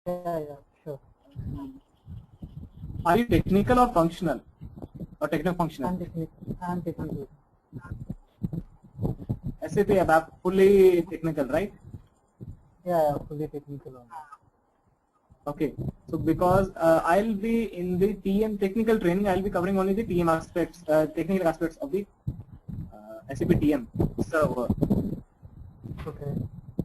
Yeah, sure. Are you technical or functional? Or techno-functional? I'm technical. SAP ABAP fully technical, right? Yeah, fully technical only. Okay. So because I'll be in the TM technical training, I'll be covering only the TM aspects, technical aspects of the SAP TM server. Okay.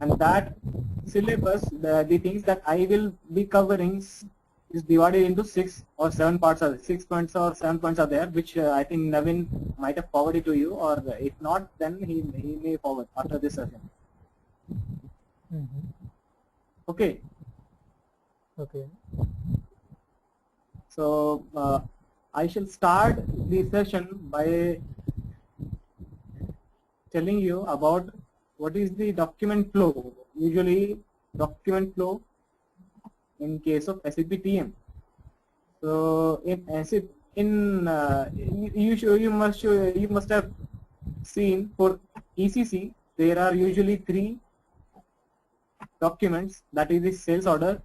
And that syllabus, the things that I will be covering is divided into 6 or 7 parts. 6 points or 7 points are there, which I think Navin might have forwarded to you, or if not, then he may forward after this session. Okay. Okay. So I shall start the session by telling you about what is the document flow. Usually, document flow in case of SAP TM. So in SAP, you must have seen for ECC there are usually 3 documents, that is the sales order,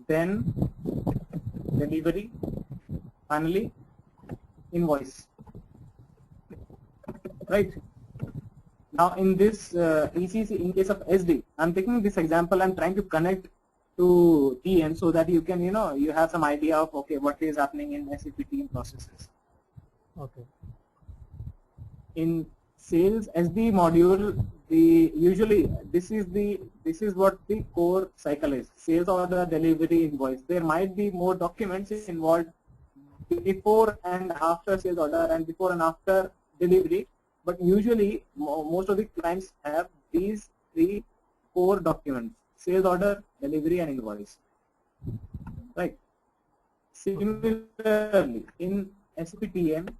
then delivery, finally invoice, right? Now in this ECC, in case of SD, I'm taking this example, I'm trying to connect to TM so that you can, you have some idea of, okay, what is happening in SAP TM processes. Okay. In sales SD module, usually this is what the core cycle is: sales order, delivery, invoice. There might be more documents involved before and after sales order and before and after delivery, but usually most of the clients have these 3 core documents: sales order, delivery, and invoice, right? Similarly, in SAP TM,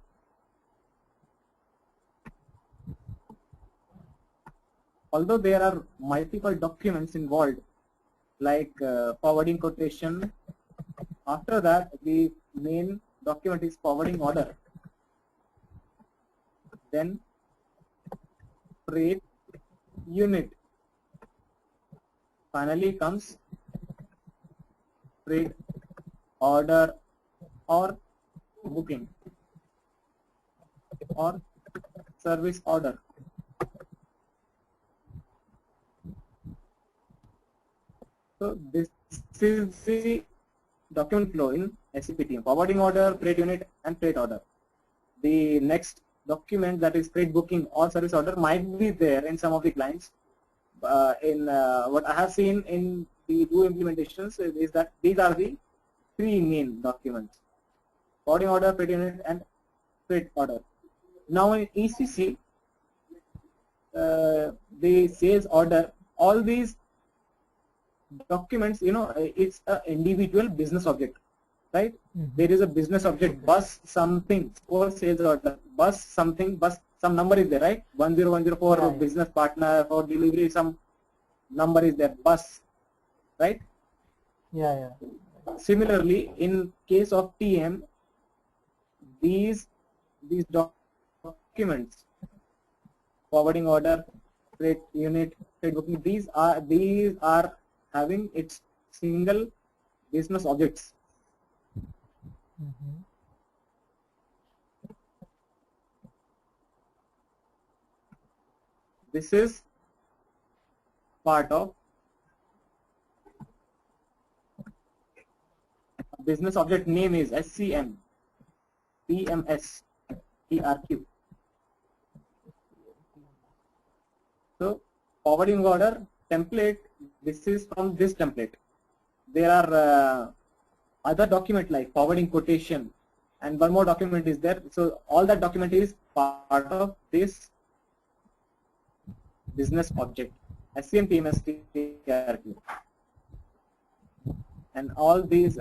although there are multiple documents involved, like forwarding quotation, after that the main document is forwarding order, then freight unit, finally comes freight order or booking or service order. So this is the document flow in SAP TM: forwarding order, freight unit, and freight order. The next document, that is freight booking or service order, might be there in some of the clients. What I have seen in the 2 implementations is that these are the 3 main documents: forwarding order, freight unit, and freight order. Now in ECC, the sales order, all these documents, it's an individual business object, right? There is a business object, bus something for sales order, bus something, bus some number is there, right? 10104 Yeah. business partner, for delivery some number is there, bus, right? Yeah. Similarly, in case of TM, these documents, forwarding order, freight unit, freight booking, these are having its single business objects. This is part of business object name is SCM, PMS, ERQ. So forwarding order template, this is from this template. There are other document like forwarding quotation and one more document is there. So all that document is part of this business object, SCM TMS TRQ. And all these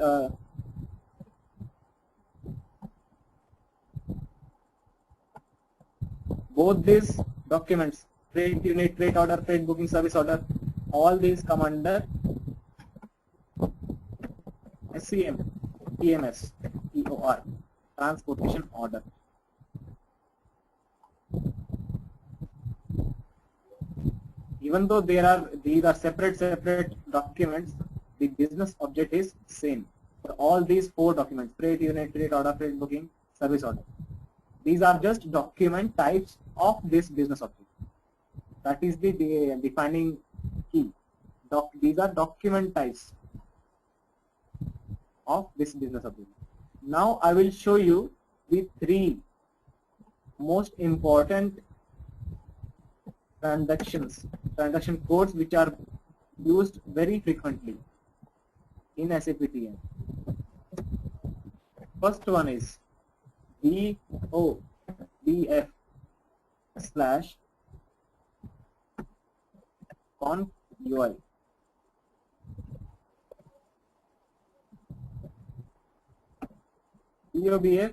both these documents, freight unit, freight order, freight booking service order, all these come under SCM TMS TOR, transportation order. Even though these are separate documents, the business object is same for all these 4 documents: freight unit, freight order, freight booking, service order. These are just document types of this business object. That is the defining key. These are document types of this business object. Now I will show you the 3 most important transaction codes which are used very frequently in SAP TM. First one is BOBF / conf UI. BOBF,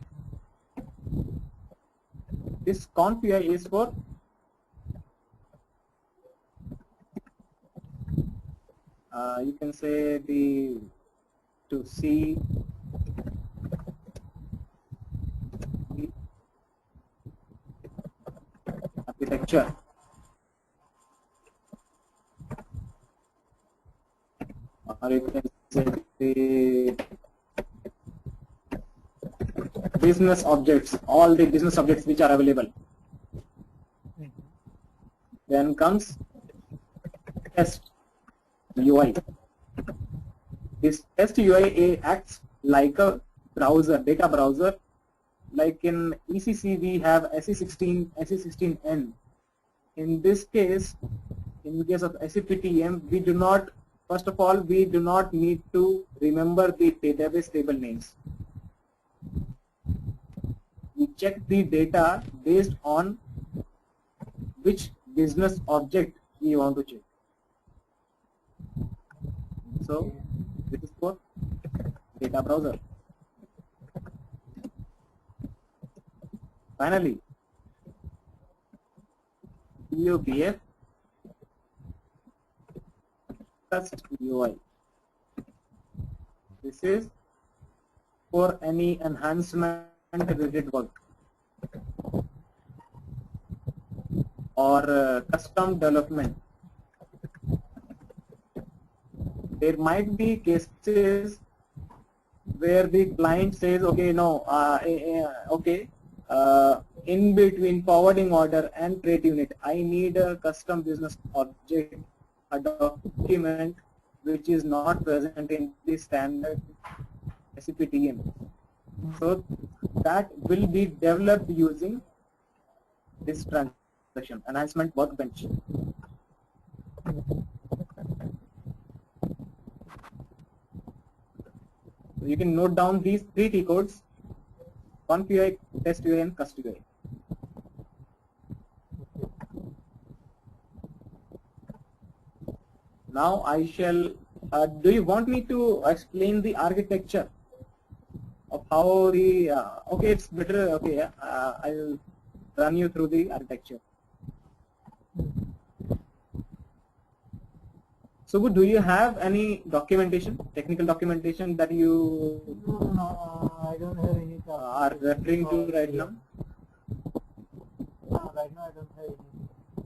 this conf UI is for you can say to see the architecture, or you can say the business objects, all the business objects which are available. Then comes test UI. This test UI acts like a browser, data browser. Like in ECC we have SE16, SE16N. In this case, in case of SAP TM, we do not, first of all, we do not need to remember the database table names. We check the data based on which business object we want to check. So this is for data browser. Finally, BOBF test UI. This is for any enhancement related work or custom development. There might be cases where the client says, okay, no, in between forwarding order and freight unit, I need a custom business object, a document which is not present in the standard SAP TM. So that will be developed using this transaction enhancement workbench. So you can note down these 3 T codes: conf UI, test UI, and cust UI. Now I shall, do you want me to explain the architecture of how the, okay, it's better, okay, I'll run you through the architecture. So do you have any documentation, technical documentation that you No, I don't have any. are referring to right now? No, right now I don't have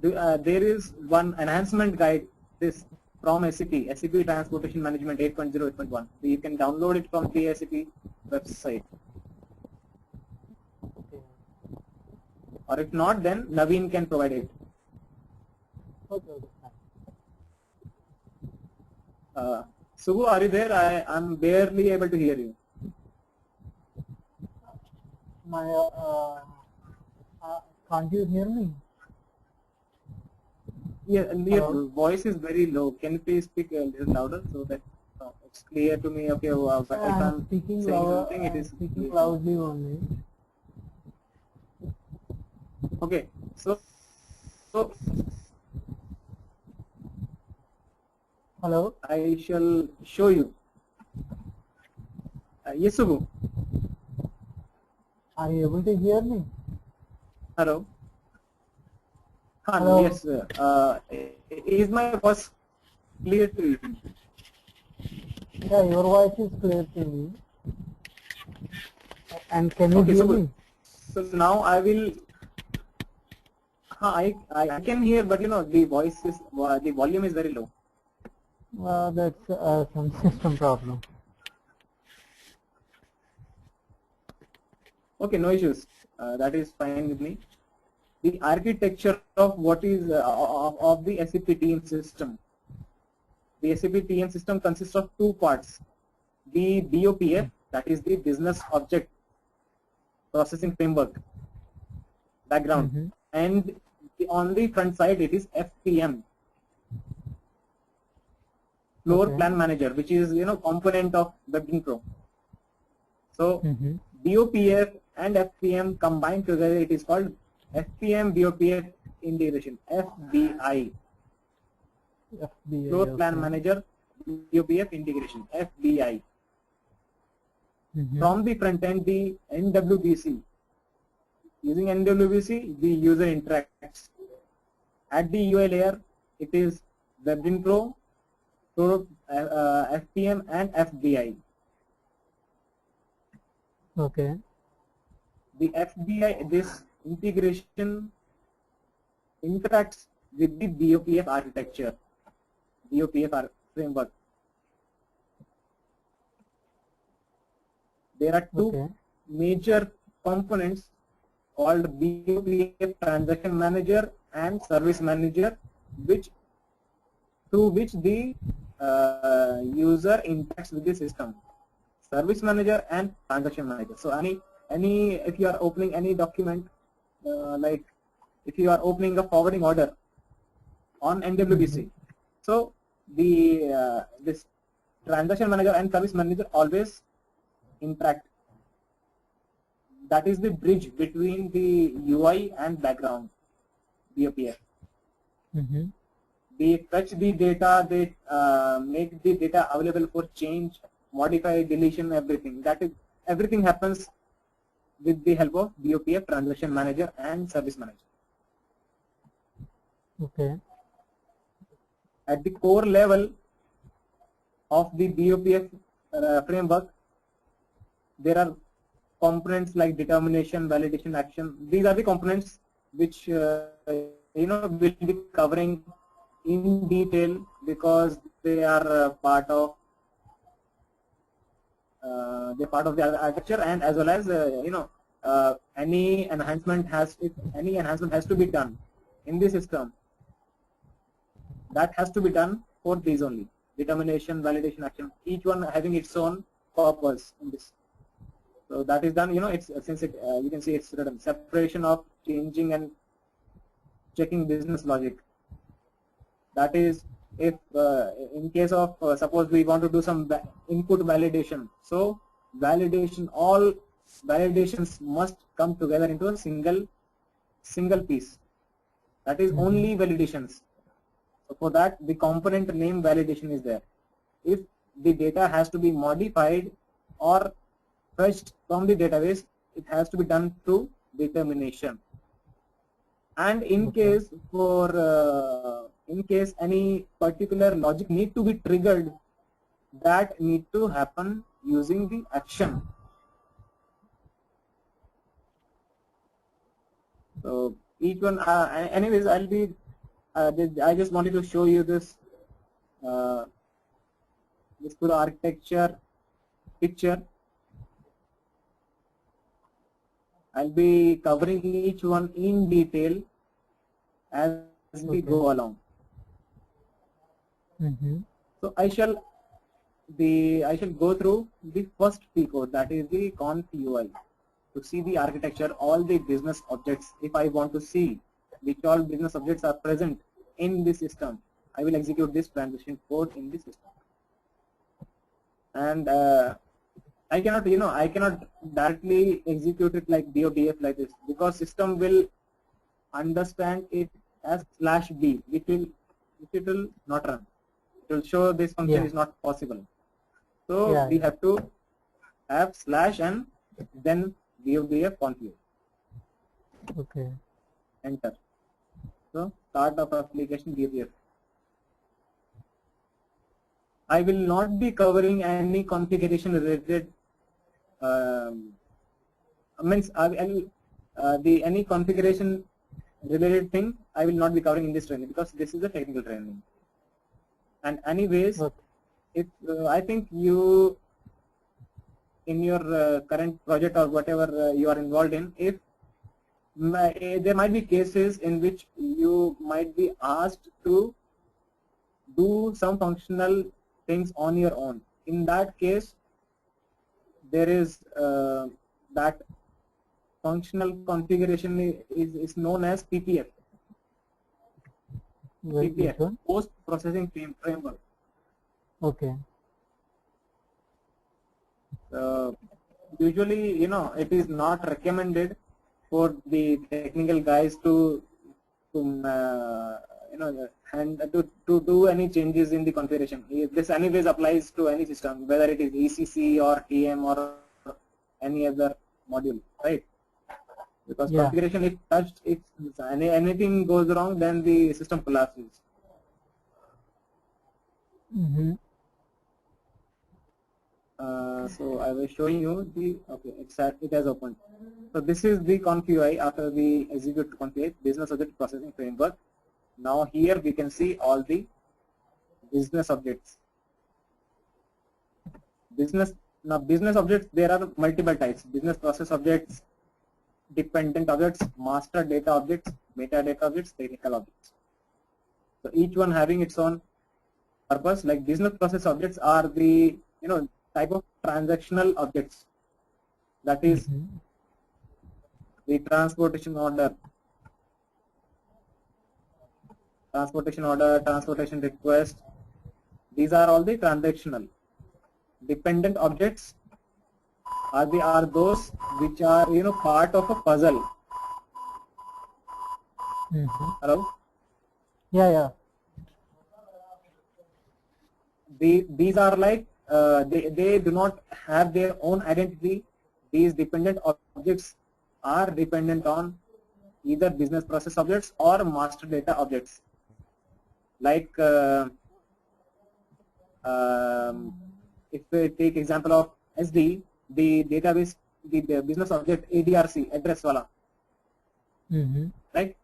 any. There is one enhancement guide, this from SAP Transportation Management 8.0, 8.1. So you can download it from the SAP website. Okay. Or if not, then Naveen can provide it. Okay, okay, fine. Subhu, are you there? I'm barely able to hear you. Can't you hear me? Yeah, your voice is very low. Can you please speak a little louder so that It's clear to me. Okay, if I'm speaking saying something, it is speaking clear. loudly only. Okay, so Hello, I shall show you. Yes, Subbu. are you able to hear me? Hello. Hello. Yes. Is my voice clear to you? Yeah, your voice is clear to me. And can you Okay, hear so me? so now I will. I can hear, but the voice is the volume is very low. That's some system problem. Okay, no issues. That is fine with me. The architecture of what is of the SAP TM system. The SAP TM system consists of two parts. The BOPF, that is the Business Object Processing Framework background, Mm-hmm. and on the front side it is FPM, Floor Okay. Plan Manager, which is component of WebGen. So Mm-hmm. BOPF and FPM combined together, it is called FPM BOPF integration, FBI. Floor FBI. Plan Okay. Manager BOPF integration, FBI. Mm-hmm. From the front end, the NWBC. Using NWBC, the user interacts. At the UI layer, it is WebGen Pro, FPM and FBI. Okay. The FBI, this integration interacts with the BOPF architecture, BOPF framework. There are two Okay. major components called BOPF Transaction Manager and Service Manager, through which the user interacts with the system. Service Manager and Transaction Manager. So if you are opening any document, like if you are opening a forwarding order on NWBC, Mm-hmm. so the this Transaction Manager and Service Manager always interact. That is the bridge between the UI and background, BOPF. Mm-hmm. They fetch the data, they make the data available for change, modify, deletion, everything. Everything happens with the help of BOPF Transaction Manager and Service Manager. Okay. At the core level of the BOPF framework, there are components like determination, validation, action. These are the components which will be covering in detail because they are part of the architecture, and as well as any enhancement has to be done in the system, that has to be done for these only: determination, validation, action, each one having its own purpose in this. So that is done. It's since you can see it's written separation of changing and checking business logic. That is, if in case of suppose we want to do some input validation, so all validations must come together into a single piece. That is only validations. So for that, the component name validation is there. If the data has to be modified or fetched from the database, it has to be done through determination. And in case any particular logic need to be triggered, that need to happen using the action. So each one, anyways, I just wanted to show you this full architecture picture. I'll be covering each one in detail as we go along. So I shall go through the first P code, that is the conf UI, to see the architecture, all the business objects. If I want to see which all business objects are present in the system, I will execute this transition code in the system. and I cannot, I cannot directly execute it like DODF like this, because system will understand it as /b, which will not run. It will show this function Yeah. is not possible. So Yeah. we have to have / and then DODF config. Okay. Enter. So start of application DODF. I will not be covering any configuration related means the any configuration related thing I will not be covering in this training, because this is a technical training. And anyways, Okay. if I think you in your current project or whatever you are involved in, if there might be cases in which you might be asked to do some functional things on your own. In that case, there is that functional configuration is known as PPF. Which PPF, one? post processing framework. Okay. Usually, it is not recommended for the technical guys to and to do any changes in the configuration. This anyways applies to any system, whether it is ECC or TM or any other module, right? Because Yeah. configuration, if touched, if anything goes wrong, then the system collapses. Mm-hmm. So I was showing you the, okay, it has opened. So this is the conf UI after we execute conf UI, business object processing framework. Now here we can see all the business objects. Business objects, there are multiple types: business process objects, dependent objects, master data objects, metadata objects, technical objects. So each one having its own purpose. Like business process objects are the type of transactional objects, that is Mm-hmm. the transportation order, transportation request. These are all the transactional. Dependent objects are those which are part of a puzzle. Mm-hmm. Hello. Yeah. Yeah. These are like they do not have their own identity. These dependent objects are dependent on either business process objects or master data objects. Like if we take example of SD, the database, the business object ADRC, address wala, Mm-hmm. right?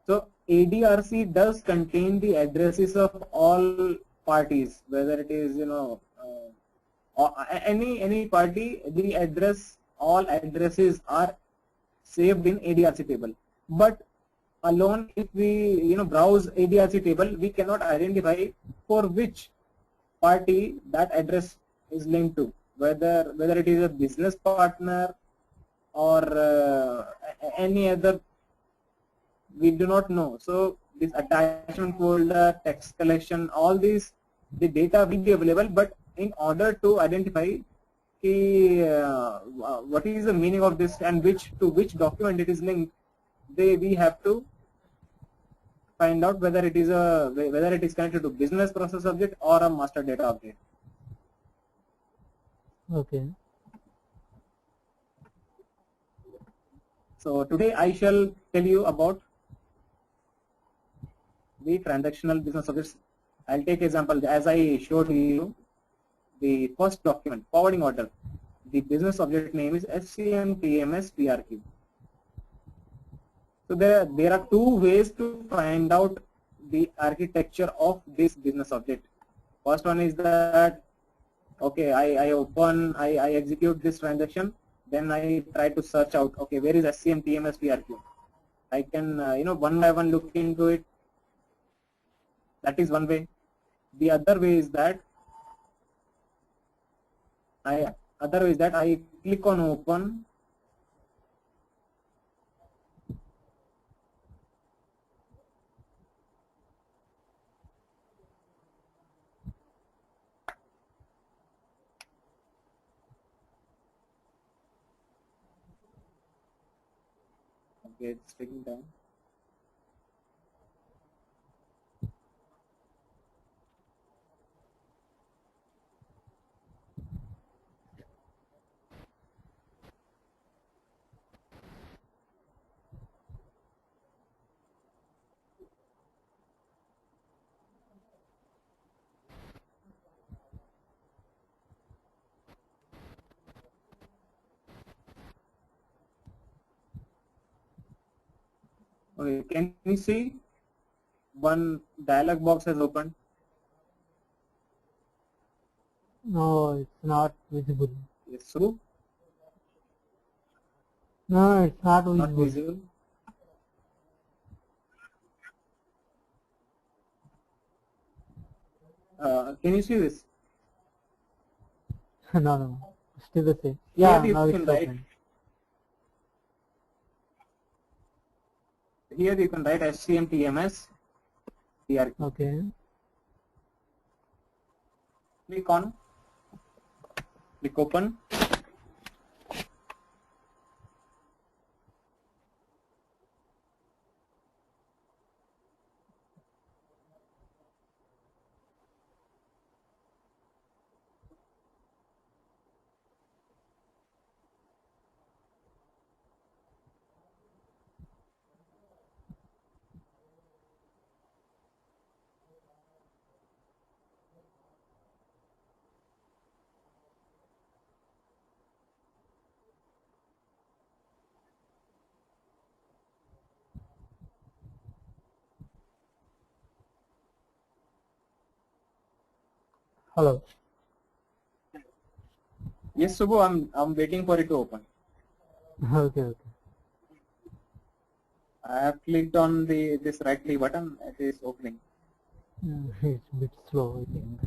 So ADRC does contain the addresses of all parties, whether it is or any party. The address, all addresses are saved in ADRC table. But alone, if we browse ADRC table, we cannot identify for which party that address is linked to, whether it is a business partner or any other, we do not know. So this attachment folder, text collection, all these, the data will be available, but in order to identify what is the meaning of this and to which document it is linked, we have to find out whether it is connected to business process object or a master data object. Okay. So today I shall tell you about the transactional business objects. I'll take example as I showed you the first document, forwarding order. The business object name is SCM TMS PRQ. So there are two ways to find out the architecture of this business object. First one is that, okay, I execute this transaction, then I try to search out, okay, where is SCM TMS PRQ? I can one by one look into it. That is one way. The other way is that I click on open. Okay, it's taking time. Okay, can you see one dialog box has opened? No, it's not visible. Yes, so No, it's not not visible. visible. Can you see this? No, no, still the same. Here Yeah, you now it's can write. open. Here you can write SCM TMS. Okay. Click on. Click open. Hello. Yes, Subbu, I'm waiting for it to open. Okay, okay. I have clicked on this right click button. It is opening. It's a bit slow, I think.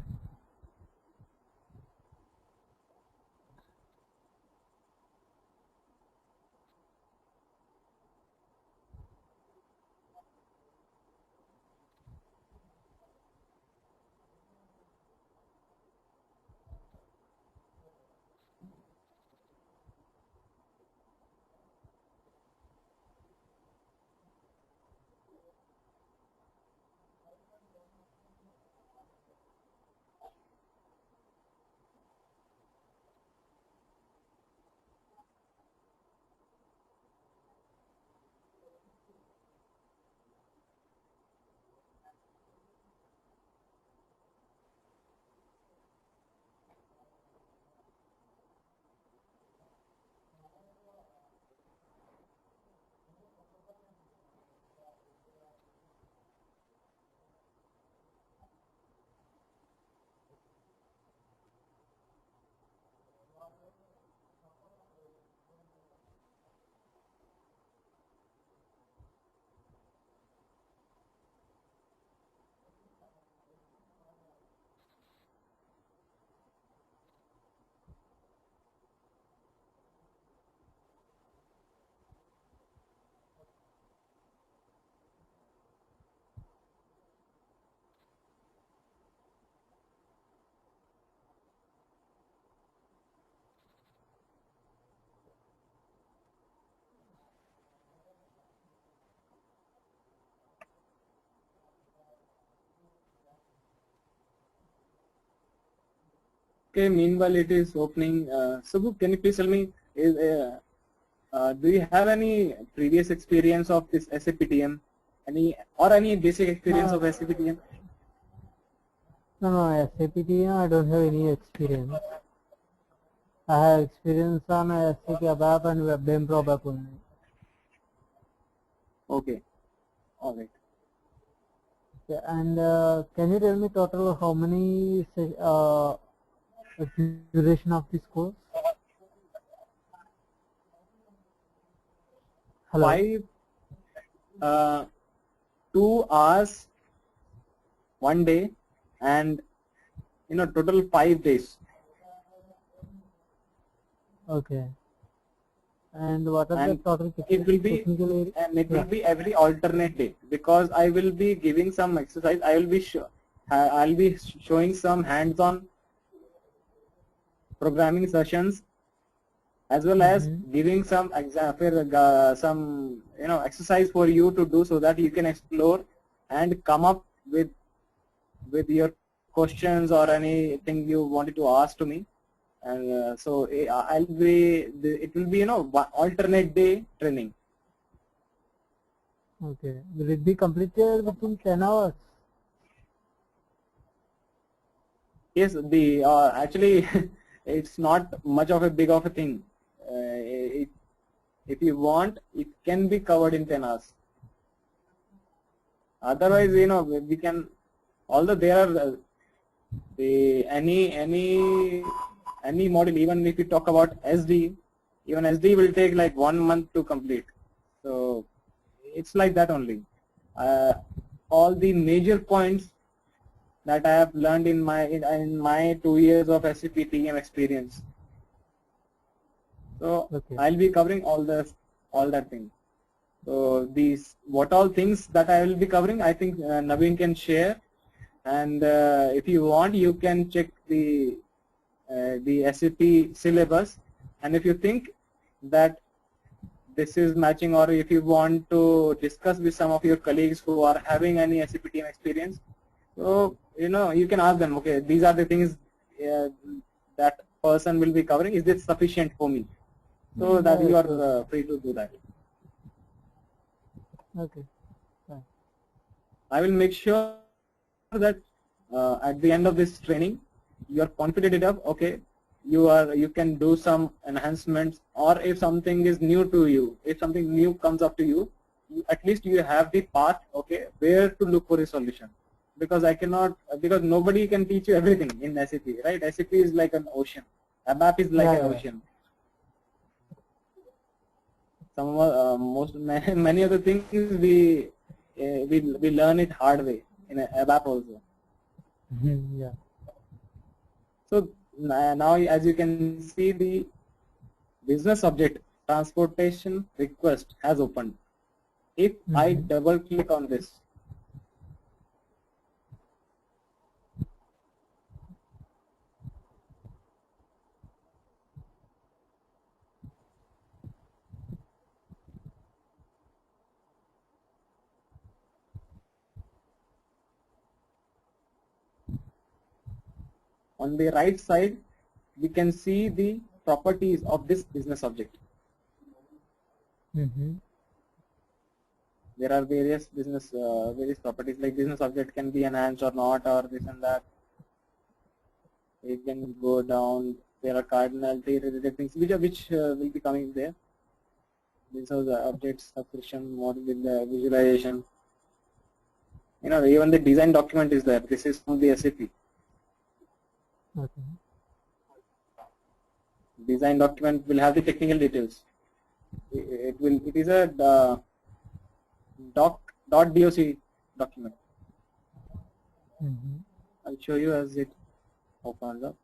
Okay, meanwhile it is opening. Subbu, can you please tell me, do you have any previous experience of this SAP TM? Any basic experience of SAP TM? No, no, SAP TM, I don't have any experience. I have experience on SAP ABAP and WebM ABAP only. Okay, all right. Yeah, and can you tell me total how many duration of this course? Hello. 2 hours, 1 day, and total 5 days. Okay. And what are the And total it will be technical area? will be every alternate day, because I will be giving some exercise. I'll be showing some hands-on programming sessions as well as giving some some exercise for you to do so that you can explore and come up with your questions or anything you wanted to ask to me. And so it will be alternate day training. Okay. Will it be completed within 10 hours? Yes, the actually it's not much of a big of a thing. If you want, it can be covered in 10 hours. Otherwise, we can, although there are any model, even if you talk about SD, even SD will take like 1 month to complete. So it's like that only. All the major points that I have learned in my 2 years of SAP TM experience. So Okay. I'll be covering all that thing. So these what all things that I will be covering, I think Naveen can share. And if you want, you can check the SAP syllabus. And if you think that this is matching, or if you want to discuss with some of your colleagues who are having any SAP team experience, so you can ask them, okay, these are the things that person will be covering. Is this sufficient for me? So that you are free to do that. Okay. Fine. I will make sure that at the end of this training, you are confident enough. Okay, you can do some enhancements, or if something is new to you, if something new comes up to you, at least you have the path. Okay, where to look for a solution. Because because nobody can teach you everything in SAP, right? SAP is like an ocean. ABAP is like an ocean. Many other things we learn it hard way in ABAP also. Yeah. So now, as you can see, the business object transportation request has opened. If I double click on this, on the right side, we can see the properties of this business object. There are various properties, like business object can be enhanced or not, or this and that. You can go down. There are cardinality related things which will be coming there. These are the objects, subscription, model visualization. Even the design document is there. This is from the SAP. Okay. Design document will have the technical details. It is a doc document. I'll show you as it opens up.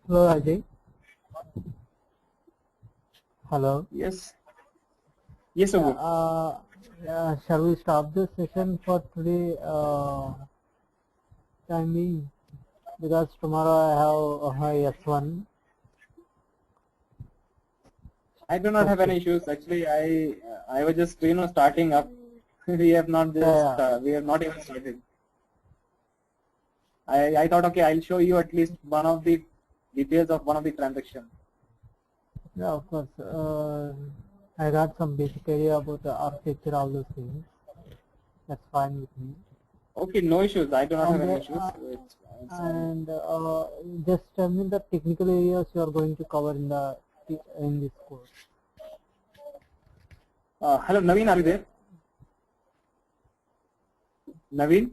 Hello, Ajay. Hello. Yes. Yes, sir. Shall we stop this session for today? Timing. because tomorrow I have S1. I do not have any issues. Actually, I was just starting up. We have not we have not even started. I thought, okay, I'll show you at least one of the details of one of the transactions. Yeah, of course. I got some basic idea about the architecture, all those things. That's fine with me. Okay, no issues. I do not have And, any issues. just tell me the technical areas you are going to cover in this course. Hello, Naveen, are you there? Naveen?